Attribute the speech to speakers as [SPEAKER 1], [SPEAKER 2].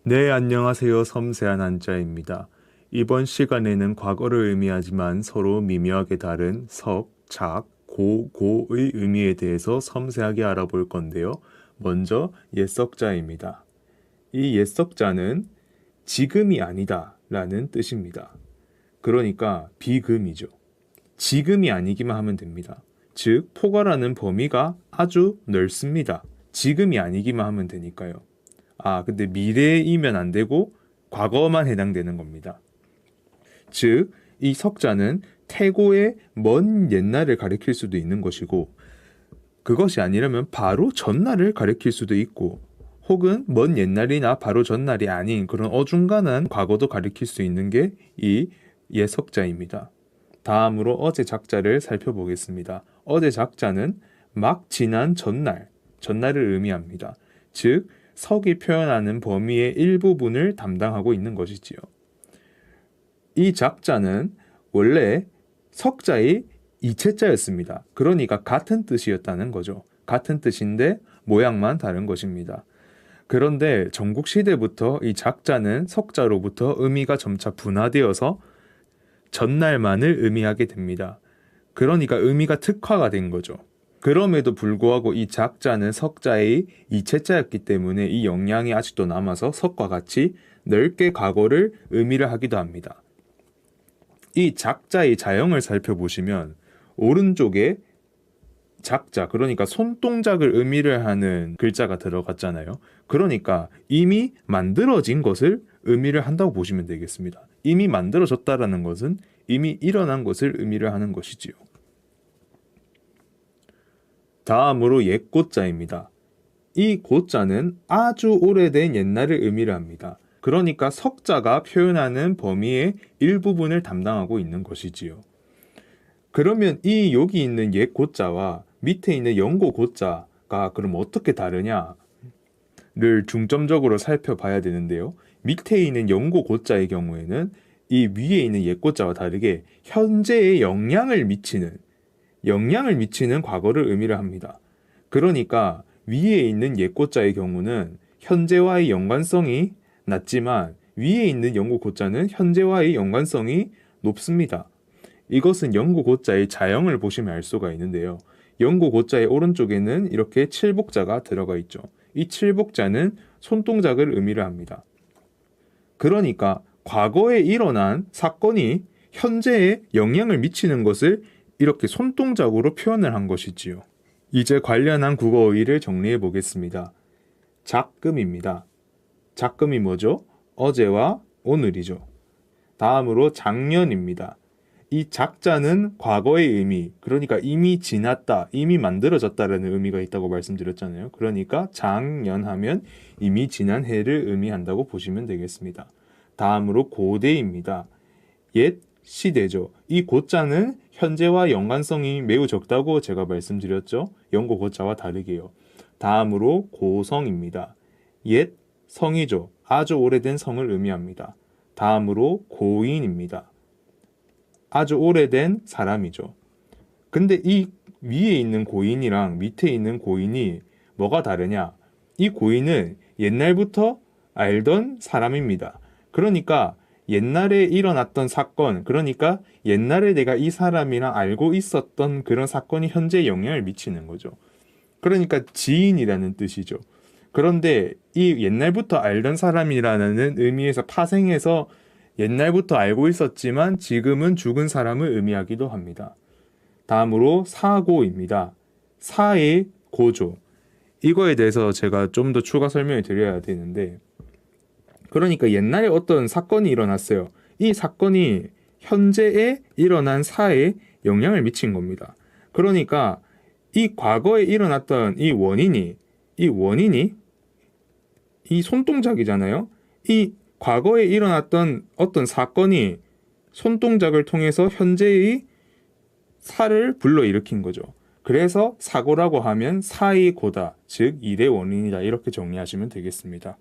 [SPEAKER 1] 네, 안녕하세요. 섬세한 한자입니다. 이번 시간에는 과거를 의미하지만 서로 미묘하게 다른 석, 작, 고, 고의 의미에 대해서 섬세하게 알아볼 건데요. 먼저 옛석자입니다. 이 옛석자는 지금이 아니다 라는 뜻입니다. 그러니까 비금이죠. 지금이 아니기만 하면 됩니다. 즉, 포괄하는 범위가 아주 넓습니다. 지금이 아니기만 하면 되니까요. 근데 미래이면 안 되고 과거만 해당되는 겁니다. 즉, 이 석자는 태고의 먼 옛날을 가리킬 수도 있는 것이고, 그것이 아니라면 바로 전날을 가리킬 수도 있고, 혹은 먼 옛날이나 바로 전날이 아닌 그런 어중간한 과거도 가리킬 수 있는 게 이 예석자입니다. 다음으로 어제 작자를 살펴보겠습니다. 어제 작자는 막 지난 전날을 의미합니다. 즉, 석이 표현하는 범위의 일부분을 담당하고 있는 것이지요. 이 작자는 원래 석자의 이체자였습니다. 그러니까 같은 뜻이었다는 거죠. 같은 뜻인데 모양만 다른 것입니다. 그런데 전국시대부터 이 작자는 석자로부터 의미가 점차 분화되어서 전날만을 의미하게 됩니다. 그러니까 의미가 특화가 된 거죠. 그럼에도 불구하고 이 작자는 석자의 이체자였기 때문에 이 영향이 아직도 남아서 석과 같이 넓게 과거를 의미를 하기도 합니다. 이 작자의 자형을 살펴보시면 오른쪽에 작자, 그러니까 손동작을 의미를 하는 글자가 들어갔잖아요. 그러니까 이미 만들어진 것을 의미를 한다고 보시면 되겠습니다. 이미 만들어졌다라는 것은 이미 일어난 것을 의미를 하는 것이지요. 다음으로 옛고자입니다. 이 고자는 아주 오래된 옛날을 의미를 합니다. 그러니까 석자가 표현하는 범위의 일부분을 담당하고 있는 것이지요. 그러면 이 여기 있는 옛고자와 밑에 있는 영고고자가 그럼 어떻게 다르냐를 중점적으로 살펴봐야 되는데요. 밑에 있는 영고고자의 경우에는 이 위에 있는 옛고자와 다르게 현재에 영향을 미치는 과거를 의미를 합니다. 그러니까 위에 있는 옛고자의 경우는 현재와의 연관성이 낮지만 위에 있는 영고고자는 현재와의 연관성이 높습니다. 이것은 영고고자의 자형을 보시면 알 수가 있는데요. 영고고자의 오른쪽에는 이렇게 칠복자가 들어가 있죠. 이 칠복자는 손동작을 의미를 합니다. 그러니까 과거에 일어난 사건이 현재에 영향을 미치는 것을 이렇게 손동작으로 표현을 한 것이지요. 이제 관련한 국어어휘를 정리해 보겠습니다. 작금입니다. 작금이 뭐죠? 어제와 오늘이죠. 다음으로 작년입니다. 이 작자는 과거의 의미, 그러니까 이미 지났다, 이미 만들어졌다라는 의미가 있다고 말씀드렸잖아요. 그러니까 작년하면 이미 지난 해를 의미한다고 보시면 되겠습니다. 다음으로 고대입니다. 옛 시대죠. 이 고자는 현재와 연관성이 매우 적다고 제가 말씀드렸죠. 영고 고자와 다르게요. 다음으로 고성입니다. 옛 성이죠. 아주 오래된 성을 의미합니다. 다음으로 고인입니다. 아주 오래된 사람이죠. 근데 이 위에 있는 고인이랑 밑에 있는 고인이 뭐가 다르냐? 이 고인은 옛날부터 알던 사람입니다. 그러니까 옛날에 일어났던 사건, 그러니까 옛날에 내가 이 사람이랑 알고 있었던 그런 사건이 현재에 영향을 미치는 거죠. 그러니까 지인이라는 뜻이죠. 그런데 이 옛날부터 알던 사람이라는 의미에서 파생해서 옛날부터 알고 있었지만 지금은 죽은 사람을 의미하기도 합니다. 다음으로 사고입니다. 사의 고조. 이거에 대해서 제가 좀 더 추가 설명을 드려야 되는데, 그러니까 옛날에 어떤 사건이 일어났어요. 이 사건이 현재에 일어난 사에 영향을 미친 겁니다. 그러니까 이 과거에 일어났던 이 원인이 이 손동작이잖아요. 이 과거에 일어났던 어떤 사건이 손동작을 통해서 현재의 사를 불러일으킨 거죠. 그래서 사고라고 하면 사의 고다, 즉 일의 원인이다, 이렇게 정리하시면 되겠습니다.